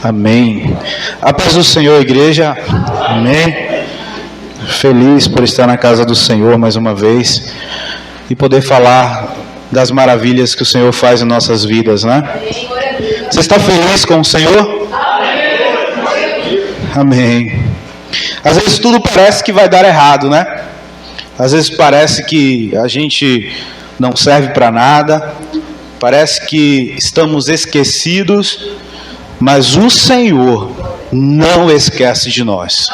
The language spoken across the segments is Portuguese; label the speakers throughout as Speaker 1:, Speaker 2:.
Speaker 1: Amém. A paz do Senhor, igreja. Amém. Feliz por estar na casa do Senhor mais uma vez e poder falar das maravilhas que o Senhor faz em nossas vidas, né? Você está feliz com o Senhor? Amém. Às vezes tudo parece que vai dar errado, né? Às vezes parece que a gente não serve para nada, parece que estamos esquecidos, mas o Senhor não esquece de nós.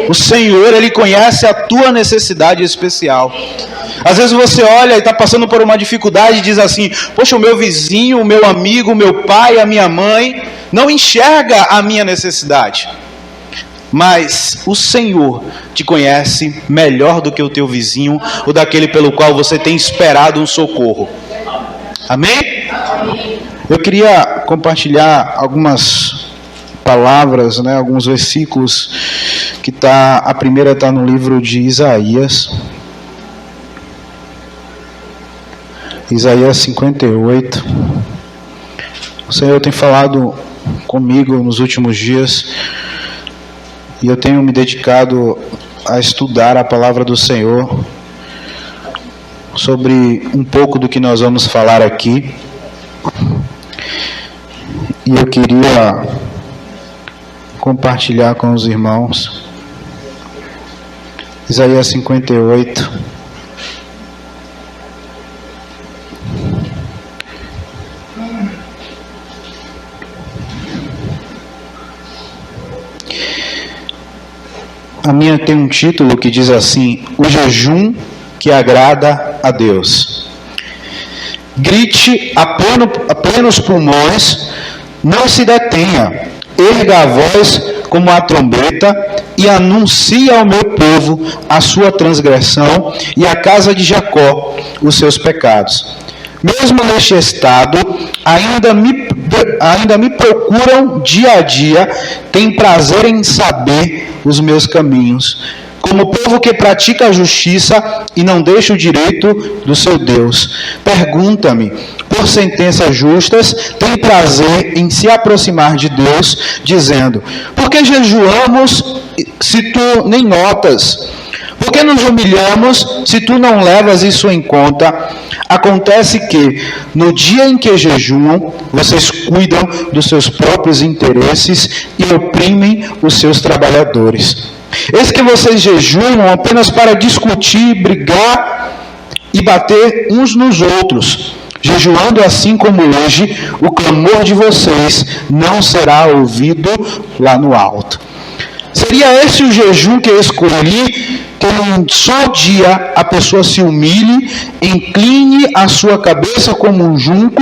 Speaker 1: O Senhor, Ele conhece a tua necessidade especial. Às vezes você olha e está passando por uma dificuldade e diz assim: poxa, o meu vizinho, o meu amigo, o meu pai, a minha mãe não enxerga a minha necessidade. Mas o Senhor te conhece melhor do que o teu vizinho ou daquele pelo qual você tem esperado um socorro. Amém? Eu queria compartilhar algumas palavras, né, alguns versículos que a primeira está no livro de Isaías. Isaías 58. O Senhor tem falado comigo nos últimos dias e eu tenho me dedicado a estudar a palavra do Senhor sobre um pouco do que nós vamos falar aqui. E eu queria compartilhar com os irmãos Isaías 58. A minha tem um título que diz assim: o jejum que agrada a Deus. Grite a plenos pulmões, não se detenha, erga a voz como a trombeta e anuncie ao meu povo a sua transgressão e à casa de Jacó os seus pecados. Mesmo neste estado, ainda me procuram dia a dia, têm prazer em saber os meus caminhos. Como povo que pratica a justiça e não deixa o direito do seu Deus. Pergunta-me, por sentenças justas, tem prazer em se aproximar de Deus, dizendo: por que jejuamos se tu nem notas? Por que nos humilhamos se tu não levas isso em conta? Acontece que, no dia em que jejuam, vocês cuidam dos seus próprios interesses e oprimem os seus trabalhadores. Eis que vocês jejuam apenas para discutir, brigar e bater uns nos outros. Jejuando assim como hoje, o clamor de vocês não será ouvido lá no alto. Seria esse o jejum que eu escolhi, que num só dia a pessoa se humilhe, incline a sua cabeça como um junco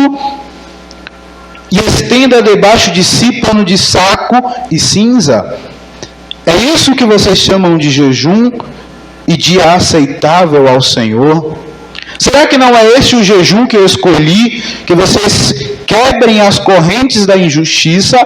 Speaker 1: e estenda debaixo de si pano de saco e cinza? É isso que vocês chamam de jejum e dia aceitável ao Senhor? Será que não é esse o jejum que eu escolhi, que vocês quebrem as correntes da injustiça,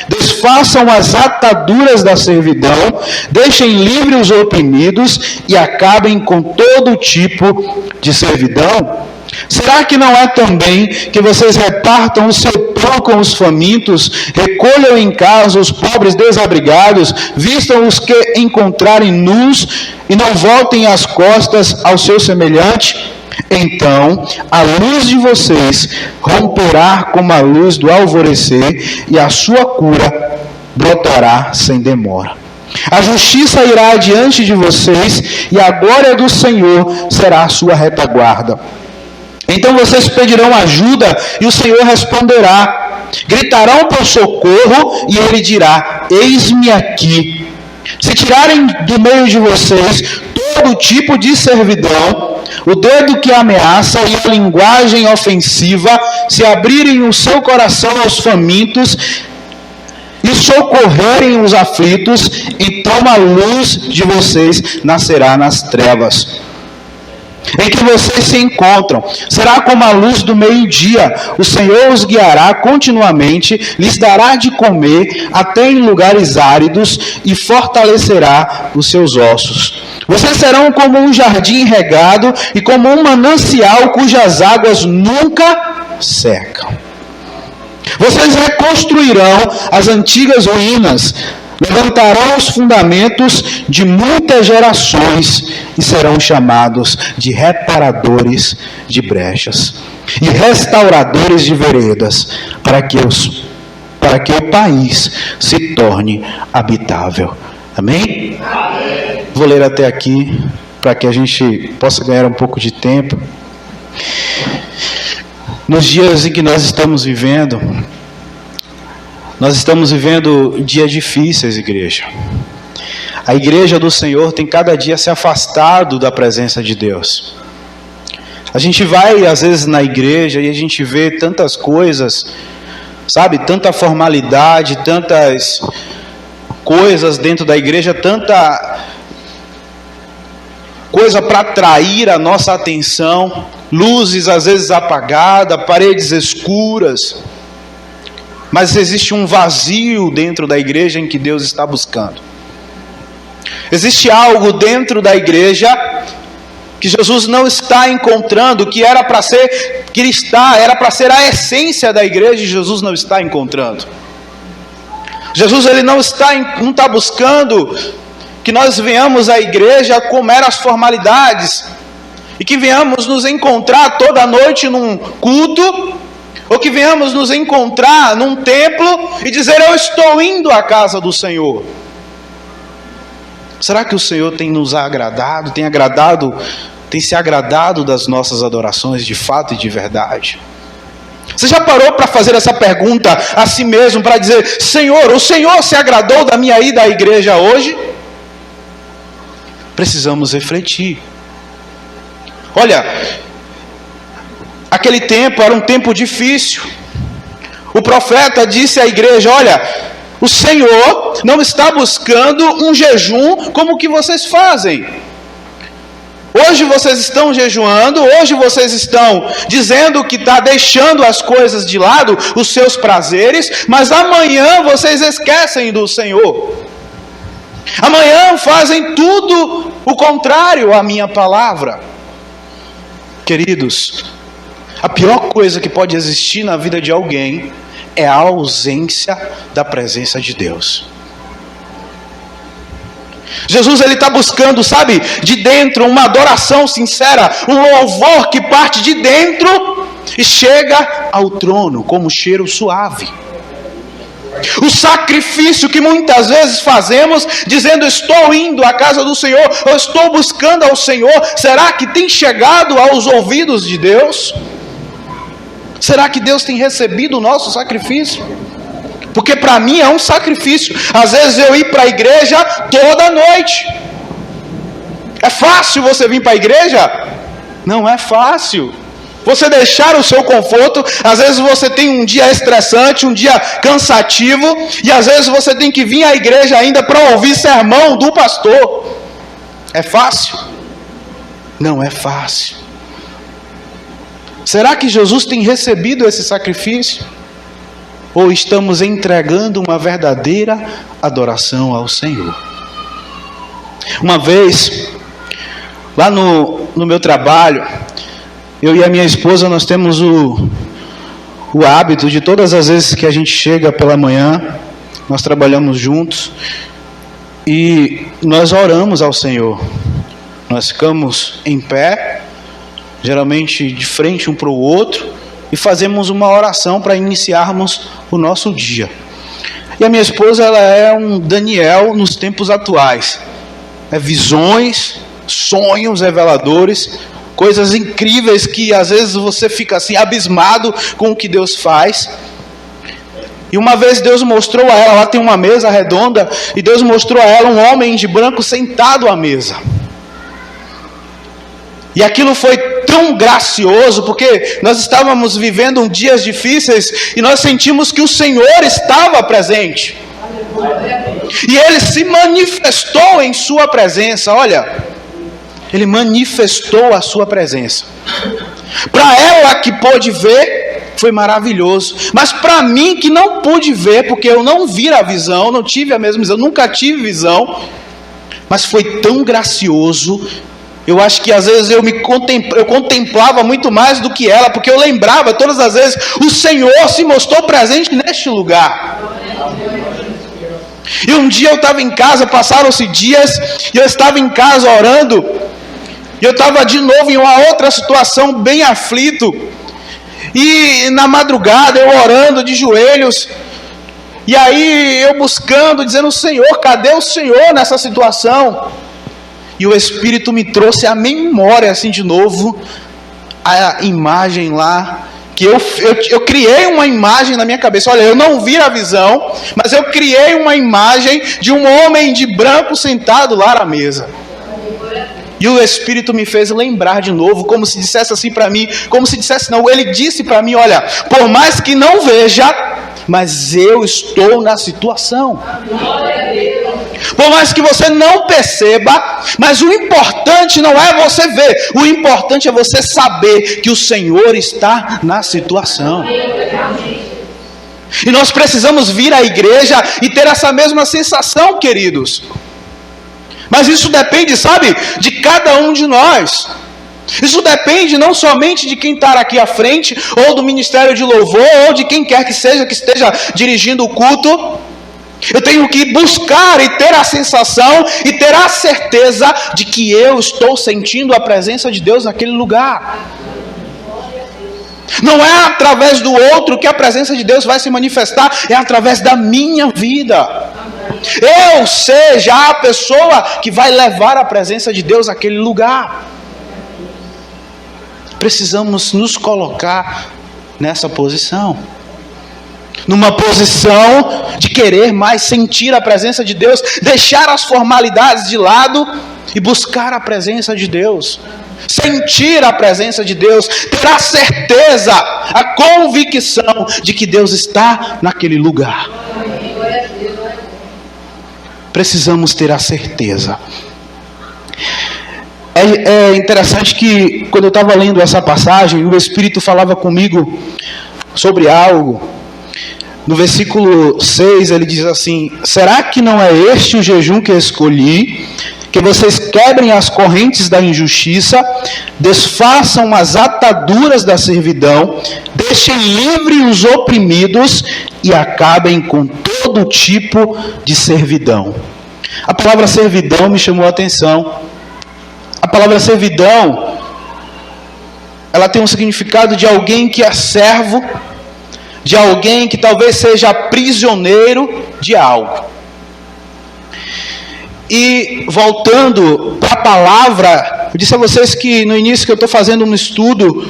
Speaker 1: desfaçam as ataduras da servidão, deixem livres os oprimidos e acabem com todo tipo de servidão? Será que não é também que vocês repartam o seu pão com os famintos, recolham em casa os pobres desabrigados, vistam os que encontrarem nus e não voltem as costas ao seu semelhante? Então a luz de vocês romperá como a luz do alvorecer e a sua cura brotará sem demora. A justiça irá adiante de vocês e a glória do Senhor será a sua retaguarda. Então vocês pedirão ajuda e o Senhor responderá. Gritarão por socorro e Ele dirá: eis-me aqui. Se tirarem do meio de vocês todo tipo de servidão, o dedo que ameaça e a linguagem ofensiva, se abrirem o seu coração aos famintos e socorrerem os aflitos, então a luz de vocês nascerá nas trevas em que vocês se encontram. Será como a luz do meio-dia. O Senhor os guiará continuamente, lhes dará de comer até em lugares áridos e fortalecerá os seus ossos. Vocês serão como um jardim regado e como um manancial cujas águas nunca secam. Vocês reconstruirão as antigas ruínas, levantarão os fundamentos de muitas gerações e serão chamados de reparadores de brechas e restauradores de veredas, para que o país se torne habitável. Amém? Amém. Vou ler até aqui, para que a gente possa ganhar um pouco de tempo. Nos dias em que nós estamos vivendo dias difíceis, igreja. A igreja do Senhor tem cada dia se afastado da presença de Deus. A gente vai, às vezes, na igreja e a gente vê tantas coisas, sabe? Tanta formalidade, tantas coisas dentro da igreja, tanta coisa para atrair a nossa atenção, luzes às vezes apagadas, paredes escuras, mas existe um vazio dentro da igreja em que Deus está buscando. Existe algo dentro da igreja que Jesus não está encontrando, que era para ser a essência da igreja, e Jesus não está encontrando. Jesus ele não está buscando que nós venhamos à igreja com meras formalidades, e que venhamos nos encontrar toda noite num culto, ou que venhamos nos encontrar num templo e dizer: eu estou indo à casa do Senhor. Será que o Senhor tem nos agradado, tem se agradado das nossas adorações de fato e de verdade? Você já parou para fazer essa pergunta a si mesmo, para dizer: Senhor, o Senhor se agradou da minha ida à igreja hoje? Precisamos refletir. Olha, aquele tempo era um tempo difícil. O profeta disse à igreja: olha, o Senhor não está buscando um jejum como o que vocês fazem. Hoje vocês estão jejuando, hoje vocês estão dizendo que está deixando as coisas de lado, os seus prazeres, mas amanhã vocês esquecem do Senhor. Amanhã fazem tudo o contrário à minha palavra. Queridos, a pior coisa que pode existir na vida de alguém é a ausência da presença de Deus. Jesus ele está buscando, sabe, de dentro uma adoração sincera, um louvor que parte de dentro e chega ao trono como cheiro suave. O sacrifício que muitas vezes fazemos, dizendo: estou indo à casa do Senhor, eu estou buscando ao Senhor, será que tem chegado aos ouvidos de Deus? Será que Deus tem recebido o nosso sacrifício? Porque para mim é um sacrifício, às vezes eu ir para a igreja toda noite. É fácil você vir para a igreja? Não é fácil. Você deixar o seu conforto, às vezes você tem um dia estressante, um dia cansativo, e às vezes você tem que vir à igreja ainda para ouvir sermão do pastor. É fácil? Não é fácil. Será que Jesus tem recebido esse sacrifício? Ou estamos entregando uma verdadeira adoração ao Senhor? Uma vez, lá no meu trabalho, eu e a minha esposa, nós temos o hábito de todas as vezes que a gente chega pela manhã, nós trabalhamos juntos e nós oramos ao Senhor. Nós ficamos em pé, geralmente de frente um para o outro, e fazemos uma oração para iniciarmos o nosso dia. E a minha esposa, ela é um Daniel nos tempos atuais. É visões, sonhos reveladores, coisas incríveis que às vezes você fica assim abismado com o que Deus faz. E uma vez Deus mostrou a ela, lá tem uma mesa redonda, e Deus mostrou a ela um homem de branco sentado à mesa. E aquilo foi tão gracioso, porque nós estávamos vivendo dias difíceis e nós sentimos que o Senhor estava presente. E Ele se manifestou em sua presença. Olha, Ele manifestou a sua presença. Para ela que pôde ver, foi maravilhoso. Mas para mim que não pude ver, porque eu não vi a visão, não tive a mesma visão, nunca tive visão, mas foi tão gracioso Eu acho que às vezes eu contemplava muito mais do que ela, porque eu lembrava todas as vezes, o Senhor se mostrou presente neste lugar. E um dia eu estava em casa, passaram-se dias, e eu estava em casa orando, e eu estava de novo em uma outra situação, bem aflito, e na madrugada eu orando de joelhos, e aí eu buscando, dizendo: Senhor, cadê o Senhor nessa situação? E o Espírito me trouxe à memória, assim de novo, a imagem lá, que eu criei uma imagem na minha cabeça. Olha, eu não vi a visão, mas eu criei uma imagem de um homem de branco sentado lá na mesa. E o Espírito me fez lembrar de novo, como se dissesse assim para mim, como se dissesse não, ele disse para mim: olha, por mais que não veja, mas eu estou na situação. Por mais que você não perceba, mas o importante não é você ver, o importante é você saber que o Senhor está na situação. E nós precisamos vir à igreja e ter essa mesma sensação, queridos. Mas isso depende, sabe, de cada um de nós. Isso depende não somente de quem está aqui à frente, ou do ministério de louvor, ou de quem quer que seja que esteja dirigindo o culto. Eu tenho que buscar e ter a sensação e ter a certeza de que eu estou sentindo a presença de Deus naquele lugar. Não é através do outro que a presença de Deus vai se manifestar, é através da minha vida. Eu seja a pessoa que vai levar a presença de Deus àquele lugar. Precisamos nos colocar nessa posição. Numa posição de querer mais sentir a presença de Deus, deixar as formalidades de lado e buscar a presença de Deus. Sentir a presença de Deus, ter a certeza, a convicção de que Deus está naquele lugar. Precisamos ter a certeza. É interessante que quando eu estava lendo essa passagem, o Espírito falava comigo sobre algo. No versículo 6 ele diz assim: será que não é este o jejum que eu escolhi? Que vocês quebrem as correntes da injustiça, desfaçam as ataduras da servidão, deixem livre os oprimidos e acabem com todo tipo de servidão. A palavra servidão me chamou a atenção. A palavra servidão, ela tem um significado de alguém que é servo, de alguém que talvez seja prisioneiro de algo. E voltando para a palavra, eu disse a vocês que no início que eu estou fazendo um estudo,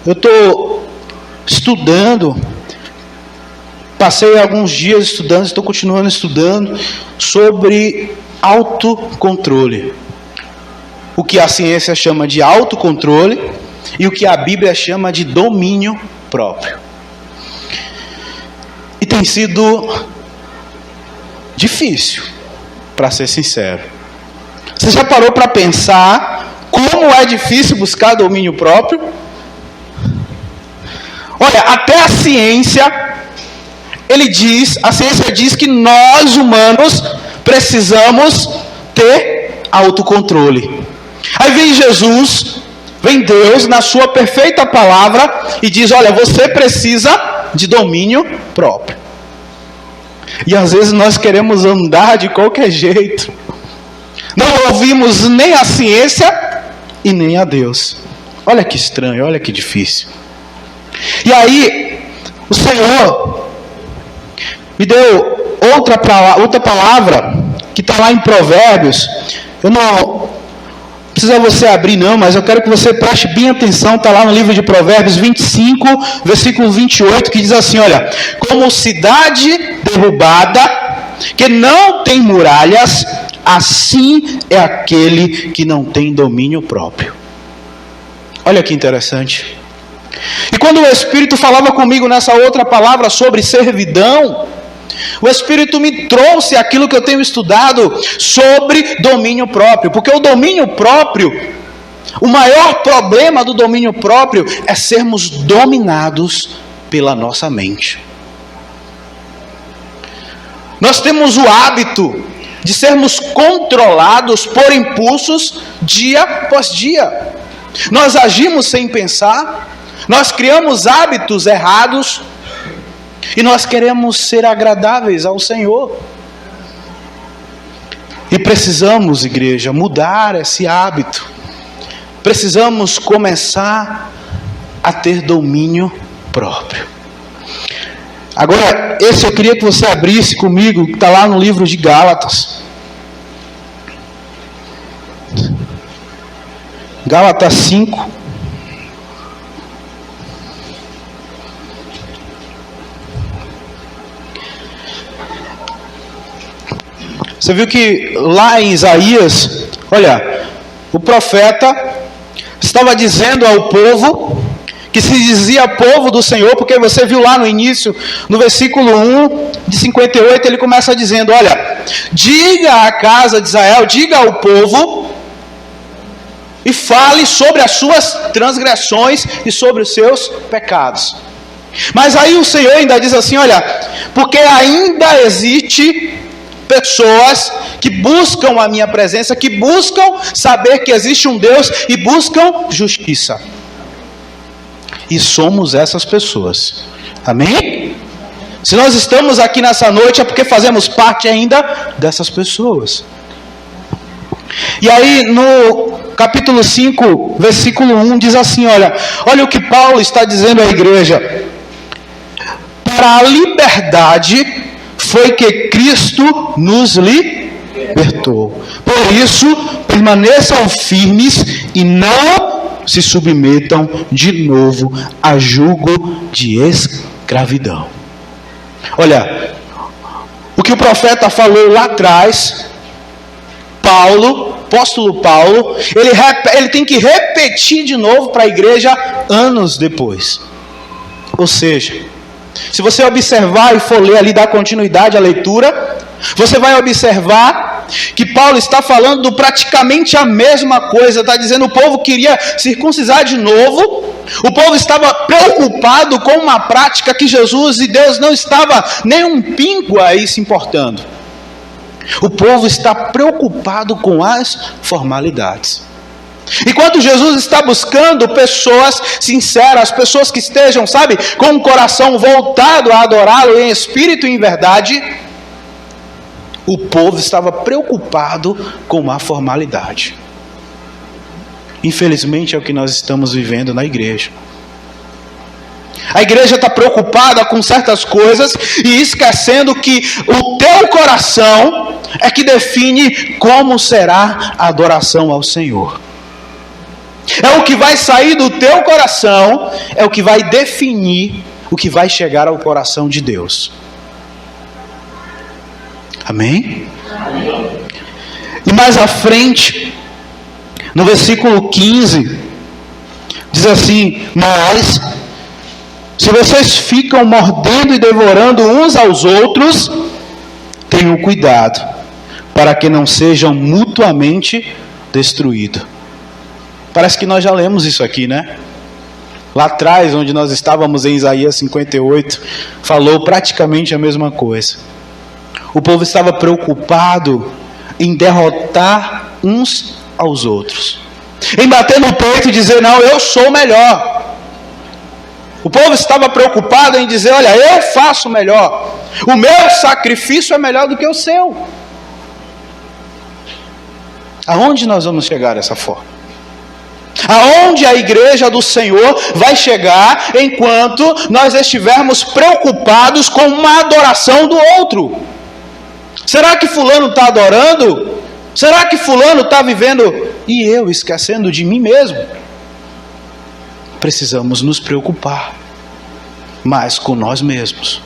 Speaker 1: eu estou estudando, passei alguns dias estudando, estou continuando estudando sobre autocontrole. O que a ciência chama de autocontrole e o que a Bíblia chama de domínio próprio. E tem sido difícil, para ser sincero. Você já parou para pensar como é difícil buscar domínio próprio? Olha, até a ciência, a ciência diz que nós humanos precisamos ter autocontrole. Aí vem Jesus, vem Deus na sua perfeita palavra e diz: olha, você precisa de domínio próprio. E às vezes nós queremos andar de qualquer jeito. Não ouvimos nem a ciência e nem a Deus. Olha que estranho, olha que difícil. E aí, o Senhor me deu outra palavra que está lá em Provérbios. Eu não precisa você abrir não, mas eu quero que você preste bem atenção. Está lá no livro de Provérbios 25, versículo 28, que diz assim: olha, como cidade derrubada, que não tem muralhas, assim é aquele que não tem domínio próprio. Olha que interessante. E quando o Espírito falava comigo nessa outra palavra sobre servidão, o Espírito me trouxe aquilo que eu tenho estudado sobre domínio próprio. Porque o domínio próprio, o maior problema do domínio próprio é sermos dominados pela nossa mente. Nós temos o hábito de sermos controlados por impulsos dia após dia. Nós agimos sem pensar, nós criamos hábitos errados e nós queremos ser agradáveis ao Senhor. E precisamos, igreja, mudar esse hábito. Precisamos começar a ter domínio próprio. Agora, esse eu queria que você abrisse comigo, que está lá no livro de Gálatas. Gálatas 5. Você viu que lá em Isaías, olha, o profeta estava dizendo ao povo, que se dizia povo do Senhor, porque você viu lá no início, no versículo 1 de 58, ele começa dizendo, olha, diga à casa de Israel, diga ao povo, e fale sobre as suas transgressões e sobre os seus pecados. Mas aí o Senhor ainda diz assim, olha, porque ainda existe pessoas que buscam a minha presença, que buscam saber que existe um Deus e buscam justiça. E somos essas pessoas. Amém? Se nós estamos aqui nessa noite é porque fazemos parte ainda dessas pessoas. E aí no capítulo 5, versículo 1 diz assim, olha o que Paulo está dizendo à igreja. Para a liberdade foi que Cristo nos libertou. Por isso, permaneçam firmes e não se submetam de novo a jugo de escravidão. Olha, o que o profeta falou lá atrás, apóstolo Paulo, ele tem que repetir de novo para a igreja anos depois. Ou seja, se você observar e for ler ali, dar continuidade à leitura, você vai observar que Paulo está falando praticamente a mesma coisa. Está dizendo que o povo queria circuncidar de novo. O povo estava preocupado com uma prática que Jesus e Deus não estava nem um pingo aí se importando. O povo está preocupado com as formalidades. Enquanto Jesus está buscando pessoas sinceras, pessoas que estejam, com o coração voltado a adorá-lo em espírito e em verdade, o povo estava preocupado com a formalidade. Infelizmente é o que nós estamos vivendo na igreja. A igreja está preocupada com certas coisas e esquecendo que o teu coração é que define como será a adoração ao Senhor. É o que vai sair do teu coração, é o que vai definir o que vai chegar ao coração de Deus. Amém? Amém. E mais à frente, no versículo 15, diz assim, mas se vocês ficam mordendo e devorando uns aos outros, tenham cuidado, para que não sejam mutuamente destruídos. Parece que nós já lemos isso aqui, né? Lá atrás, onde nós estávamos em Isaías 58, falou praticamente a mesma coisa. O povo estava preocupado em derrotar uns aos outros, em bater no peito e dizer, não, eu sou melhor. O povo estava preocupado em dizer, olha, eu faço melhor, o meu sacrifício é melhor do que o seu. Aonde nós vamos chegar dessa forma? Aonde a igreja do Senhor vai chegar enquanto nós estivermos preocupados com uma adoração do outro? Será que fulano está adorando? Será que fulano está vivendo e eu esquecendo de mim mesmo? Precisamos nos preocupar mais com nós mesmos.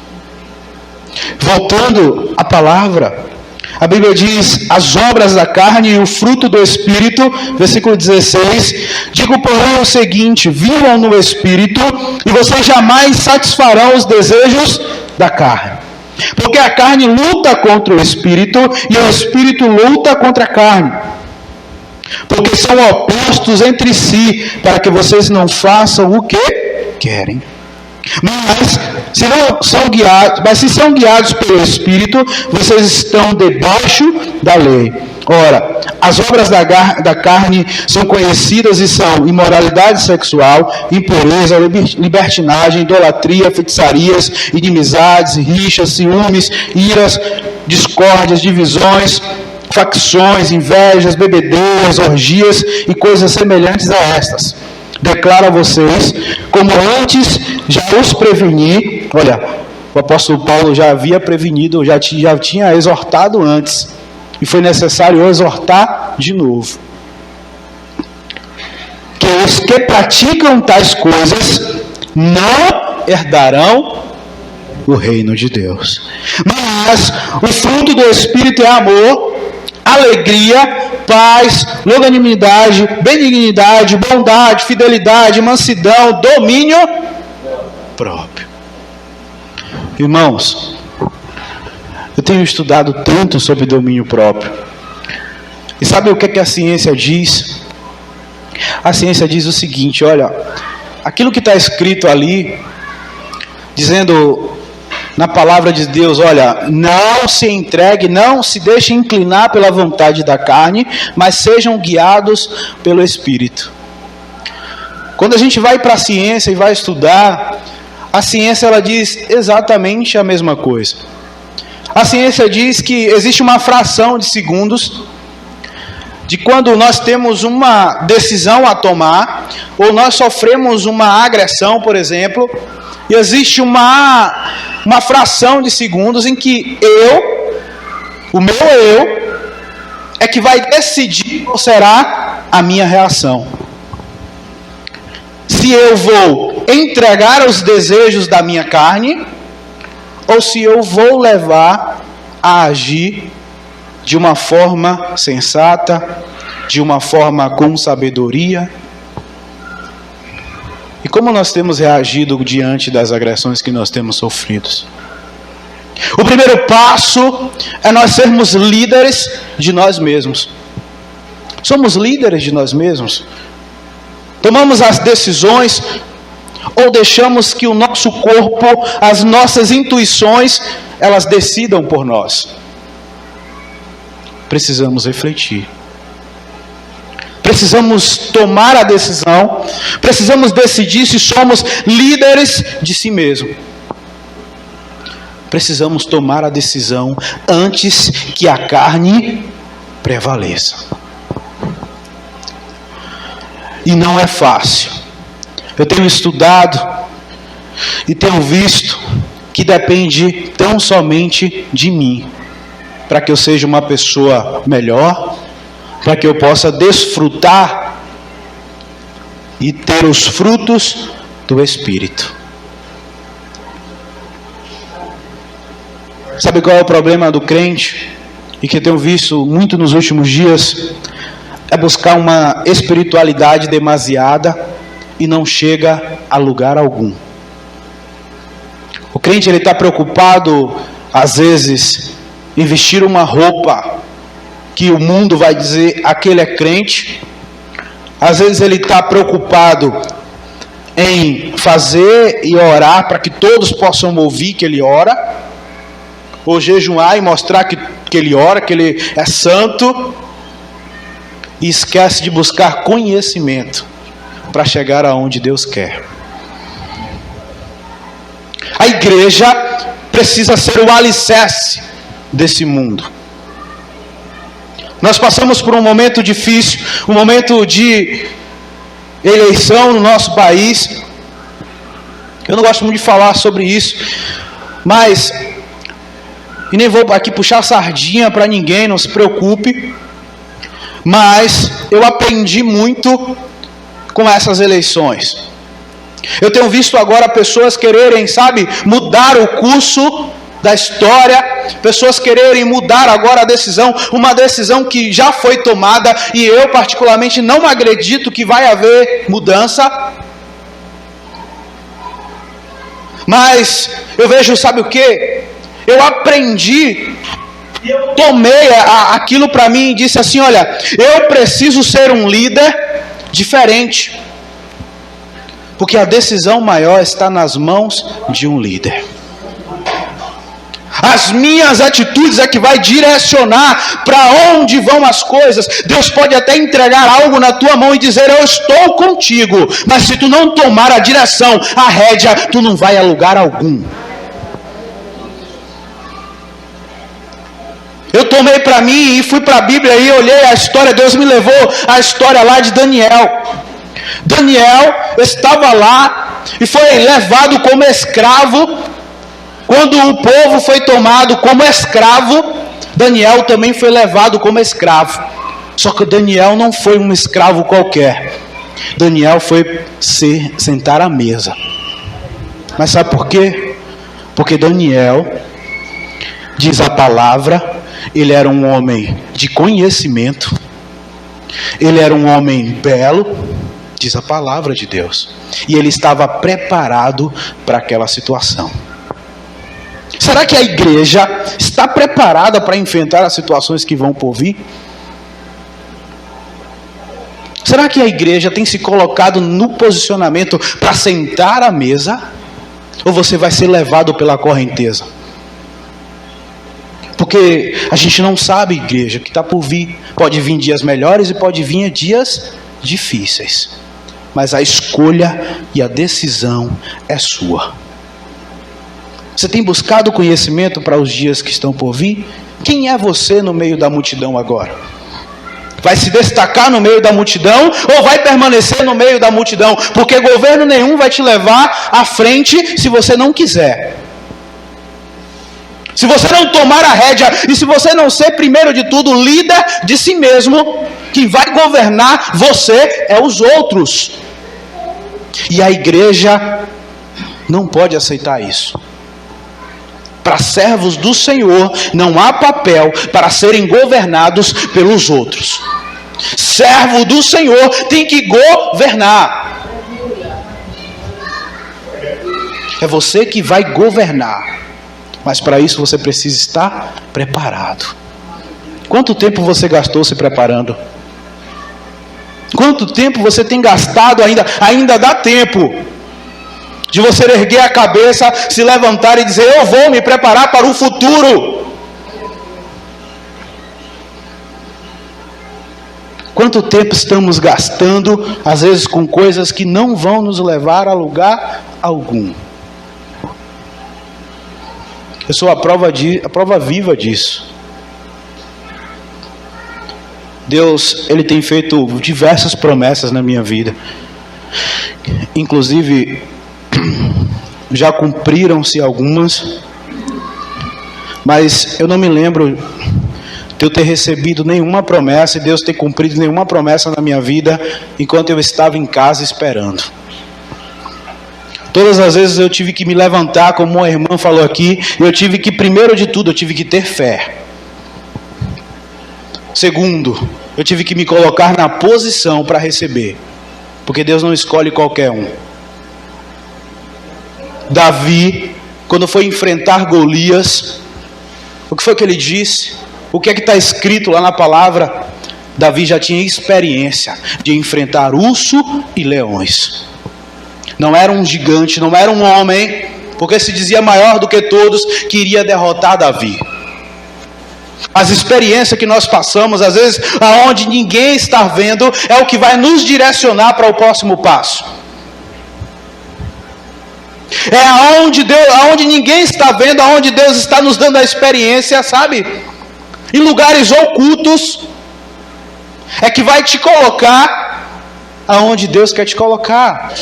Speaker 1: Voltando à palavra, a Bíblia diz, as obras da carne e o fruto do Espírito, versículo 16, digo porém o seguinte, vivam no Espírito e vocês jamais satisfarão os desejos da carne. Porque a carne luta contra o Espírito e o Espírito luta contra a carne. Porque são opostos entre si, para que vocês não façam o que querem. Mas se são guiados pelo Espírito, vocês estão debaixo da lei. Ora, as obras da carne são conhecidas e são imoralidade sexual, impureza, libertinagem, idolatria, feitiçarias, inimizades, rixas, ciúmes, iras, discórdias, divisões, facções, invejas, bebedeiras, orgias e coisas semelhantes a estas. Declaro a vocês, como antes já os preveni. Olha, o apóstolo Paulo já havia prevenido, já tinha exortado antes, e foi necessário exortar de novo. Que os que praticam tais coisas não herdarão o reino de Deus. Mas o fruto do Espírito é amor, alegria, paz, longanimidade, benignidade, bondade, fidelidade, mansidão, domínio próprio. Irmãos, eu tenho estudado tanto sobre domínio próprio. E sabe o que a ciência diz? A ciência diz o seguinte, olha, aquilo que está escrito ali, dizendo na palavra de Deus, olha, não se entregue, não se deixe inclinar pela vontade da carne, mas sejam guiados pelo Espírito. Quando a gente vai para a ciência e vai estudar, a ciência ela diz exatamente a mesma coisa. A ciência diz que existe uma fração de segundos de quando nós temos uma decisão a tomar, ou nós sofremos uma agressão, por exemplo, e existe uma fração de segundos em que o meu eu, é que vai decidir qual será a minha reação. Se eu vou entregar os desejos da minha carne, ou se eu vou levar a agir de uma forma sensata, de uma forma com sabedoria. E como nós temos reagido diante das agressões que nós temos sofrido? O primeiro passo é nós sermos líderes de nós mesmos. Somos líderes de nós mesmos. Tomamos as decisões ou deixamos que o nosso corpo, as nossas intuições, elas decidam por nós? Precisamos refletir. Precisamos tomar a decisão. Precisamos decidir se somos líderes de si mesmo. Precisamos tomar a decisão antes que a carne prevaleça. E não é fácil. Eu tenho estudado e tenho visto que depende tão somente de mim, para que eu seja uma pessoa melhor, para que eu possa desfrutar e ter os frutos do Espírito. Sabe qual é o problema do crente? E que eu tenho visto muito nos últimos dias, é buscar uma espiritualidade demasiada e não chega a lugar algum. O crente ele está preocupado, às vezes, em vestir uma roupa que o mundo vai dizer, aquele é crente. Às vezes ele está preocupado em fazer e orar para que todos possam ouvir que ele ora, ou jejuar e mostrar que ele ora, que ele é santo, e esquece de buscar conhecimento para chegar aonde Deus quer. A igreja precisa ser o alicerce desse mundo. Nós passamos por um momento difícil, um momento de eleição no nosso país. Eu não gosto muito de falar sobre isso, mas, e nem vou aqui puxar sardinha para ninguém, não se preocupe, mas eu aprendi muito com essas eleições. Eu tenho visto agora pessoas quererem, mudar o curso da história, pessoas quererem mudar agora a decisão, uma decisão que já foi tomada, e eu particularmente não acredito que vai haver mudança. Mas eu vejo, sabe o que? Eu aprendi, eu tomei aquilo para mim e disse assim, olha, eu preciso ser um líder diferente, porque a decisão maior está nas mãos de um líder. As minhas atitudes é que vai direcionar para onde vão as coisas. Deus pode até entregar algo na tua mão e dizer: eu estou contigo. Mas se tu não tomar a direção, a rédea, tu não vai a lugar algum. Eu tomei para mim e fui para a Bíblia e olhei a história. Deus me levou à história lá de Daniel. Daniel estava lá e foi levado como escravo. Quando o povo foi tomado como escravo, Daniel também foi levado como escravo. Só que Daniel não foi um escravo qualquer. Daniel foi sentar à mesa. Mas sabe por quê? Porque Daniel, diz a palavra, ele era um homem de conhecimento. Ele era um homem belo, diz a palavra de Deus. E ele estava preparado para aquela situação. Será que a igreja está preparada para enfrentar as situações que vão por vir? Será que a igreja tem se colocado no posicionamento para sentar à mesa? Ou você vai ser levado pela correnteza? Porque a gente não sabe, igreja, o que está por vir. Pode vir dias melhores e pode vir dias difíceis. Mas a escolha e a decisão é sua. Você tem buscado conhecimento para os dias que estão por vir? Quem é você no meio da multidão agora? Vai se destacar no meio da multidão ou vai permanecer no meio da multidão? Porque governo nenhum vai te levar à frente se você não quiser. Se você não tomar a rédea e se você não ser, primeiro de tudo, líder de si mesmo, quem vai governar você é os outros. E a igreja não pode aceitar isso. Para servos do Senhor não há papel para serem governados pelos outros. Servo do Senhor tem que governar. É você que vai governar. Mas para isso você precisa estar preparado. Quanto tempo você gastou se preparando? Quanto tempo você tem gastado ainda? Ainda dá tempo de você erguer a cabeça, se levantar e dizer: eu vou me preparar para o futuro. Quanto tempo estamos gastando, às vezes, com coisas que não vão nos levar a lugar algum? Eu sou a prova viva disso. Deus, Ele tem feito diversas promessas na minha vida. Inclusive, já cumpriram-se algumas, mas eu não me lembro de eu ter recebido nenhuma promessa e Deus ter cumprido nenhuma promessa na minha vida enquanto eu estava em casa esperando. Todas as vezes eu tive que me levantar, como uma irmã falou aqui, eu tive que, primeiro de tudo, eu tive que ter fé. Segundo, eu tive que me colocar na posição para receber, porque Deus não escolhe qualquer um. Davi, quando foi enfrentar Golias, o que foi que ele disse? O que é que está escrito lá na palavra? Davi já tinha experiência de enfrentar urso e leões. Não era um gigante, não era um homem, porque se dizia maior do que todos, que iria derrotar Davi. As experiências que nós passamos, às vezes, aonde ninguém está vendo, é o que vai nos direcionar para o próximo passo. É aonde ninguém está vendo, aonde Deus está nos dando a experiência, sabe? Em lugares ocultos, é que vai te colocar aonde Deus quer te colocar.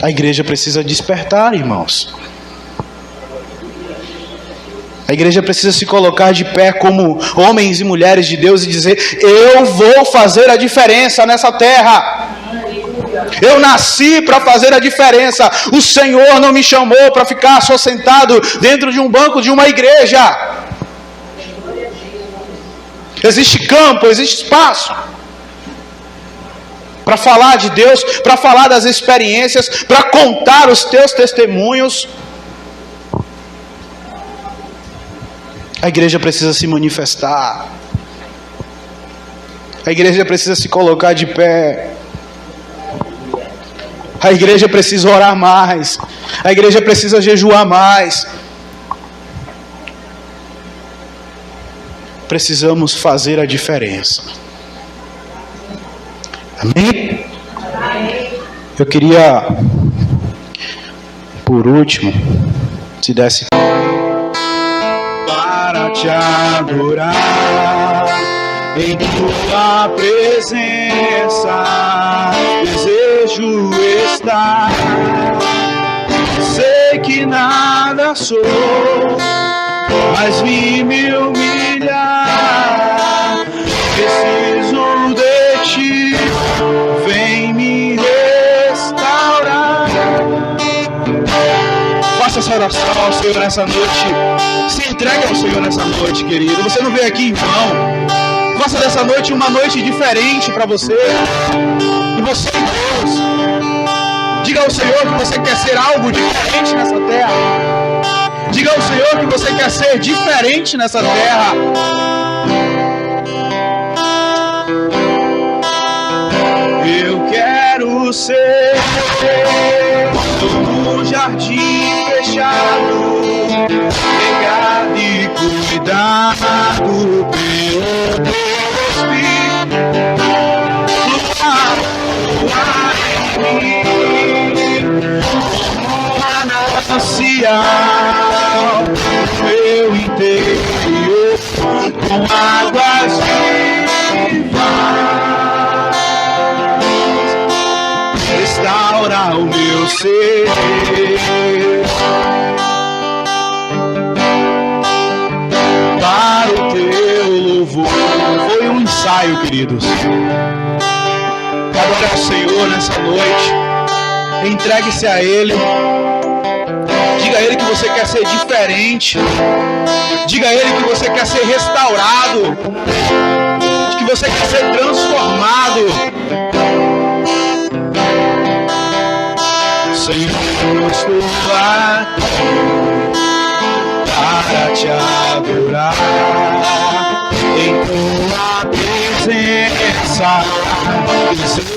Speaker 1: A igreja precisa despertar, irmãos. A igreja precisa se colocar de pé como homens e mulheres de Deus e dizer: eu vou fazer a diferença nessa terra. Eu nasci para fazer a diferença. O Senhor não me chamou para ficar só sentado dentro de um banco de uma igreja. Existe campo, existe espaço para falar de Deus, para falar das experiências, para contar os teus testemunhos. A igreja precisa se manifestar. A igreja precisa se colocar de pé. A igreja precisa orar mais. A igreja precisa jejuar mais. Precisamos fazer a diferença. Amém? Eu queria, por último, se desse para te adorar em tua presença, desejo estar. Sei que nada sou, mas vim me humilhar. Preciso de ti, vem me restaurar. Faça essa oração ao Senhor nessa noite. Se entregue ao Senhor nessa noite, querido. Você não veio aqui em vão. Faça dessa noite uma noite diferente para você. E você e Deus. Diga ao Senhor que você quer ser algo diferente nessa terra. Diga ao Senhor que você quer ser diferente nessa terra. Eu quero ser como um jardim fechado, regado e cuidado pelo teu Espírito. Em mim, manancial, meu interior, com águas vivas, restaura o meu ser. Para o teu louvor. Foi um ensaio, queridos. Adore ao Senhor nessa noite. Entregue-se a Ele. Diga a Ele que você quer ser diferente. Diga a Ele que você quer ser restaurado. Que você quer ser transformado. Senhor, estou aqui para te adorar em tua presença. Desejo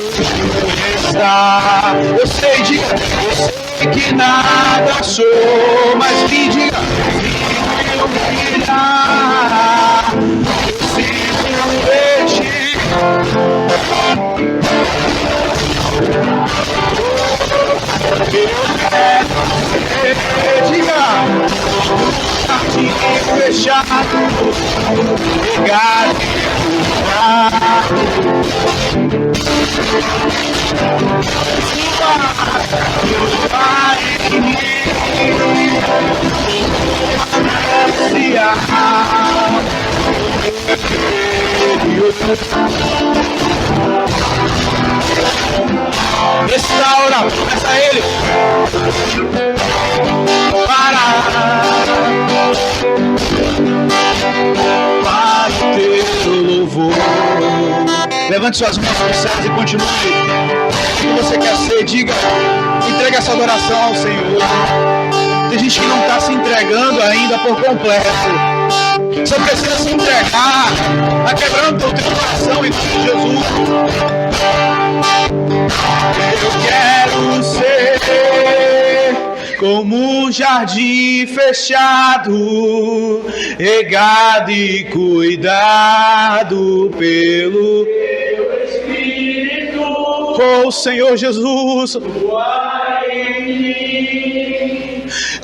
Speaker 1: estar. Eu sei, diga, eu sei que nada sou, mas me diga, eu humilhar. Preciso de ti. Diga, jardim fechado, regado restaura, peça a Ele para o teu louvor. Levante suas mãos para os céus e continue. O que você quer ser, diga, entregue essa adoração ao Senhor. Tem gente que não está se entregando ainda por completo. Você precisa se entregar. Está quebrando o teu coração em nome de Jesus. Eu quero ser como um jardim fechado, regado e cuidado pelo teu Espírito. Oh, Senhor Jesus,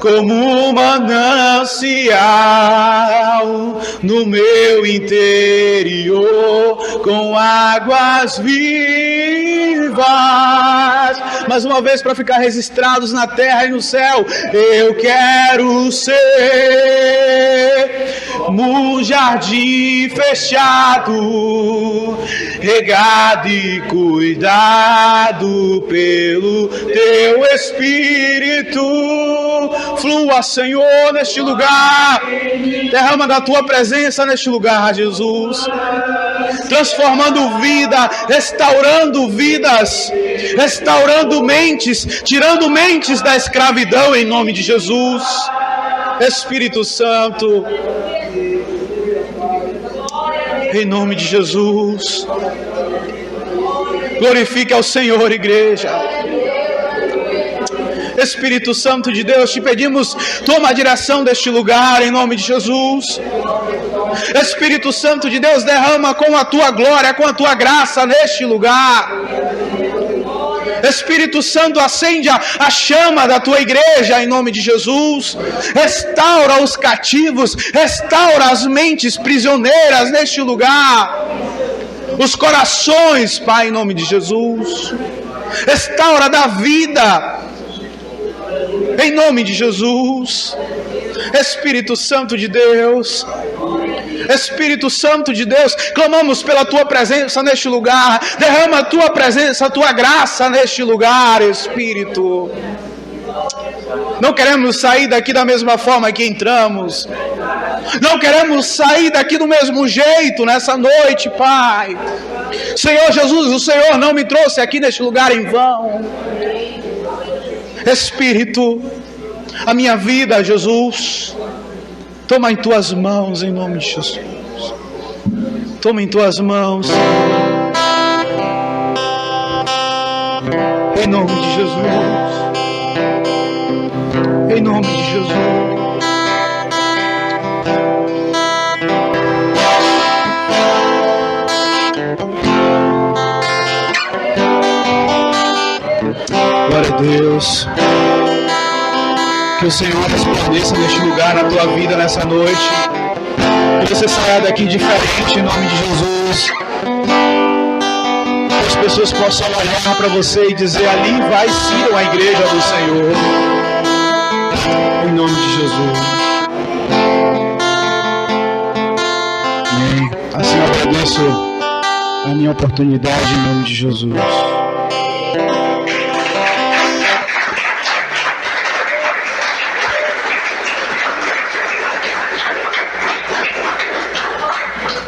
Speaker 1: como um manancial no meu interior, com águas vivas. Mais uma vez, para ficar registrados na terra e no céu, eu quero ser um jardim fechado, regado e cuidado pelo teu Espírito. Flua, Senhor, neste lugar. Derrama da tua presença neste lugar, Jesus. Transformando vida, restaurando vidas, restaurando mentes, tirando mentes da escravidão em nome de Jesus. Espírito Santo, em nome de Jesus. Glorifique ao Senhor, igreja. Espírito Santo de Deus, te pedimos, toma a direção deste lugar em nome de Jesus. Espírito Santo de Deus, derrama com a tua glória, com a tua graça neste lugar. Espírito Santo, acende a chama da tua igreja em nome de Jesus. Restaura os cativos, restaura as mentes prisioneiras neste lugar, os corações, Pai, em nome de Jesus. Restaura da vida em nome de Jesus. Espírito Santo de Deus, Espírito Santo de Deus, clamamos pela tua presença neste lugar. Derrama a tua presença, a tua graça neste lugar, Espírito. Não queremos sair daqui da mesma forma que entramos. Não queremos sair daqui do mesmo jeito nessa noite, Pai. Senhor Jesus, o Senhor não me trouxe aqui neste lugar em vão. Espírito, a minha vida, Jesus, toma em tuas mãos em nome de Jesus. Toma em tuas mãos em nome de Jesus. Em nome de Jesus. Glória a Deus. Que o Senhor resplandeça neste lugar, na tua vida, nessa noite. Que você saia daqui diferente, em nome de Jesus. Que as pessoas possam olhar para você e dizer: ali vai Ciro, a igreja do Senhor. Em nome de Jesus. Amém. Assim eu agradeço a minha oportunidade, em nome de Jesus.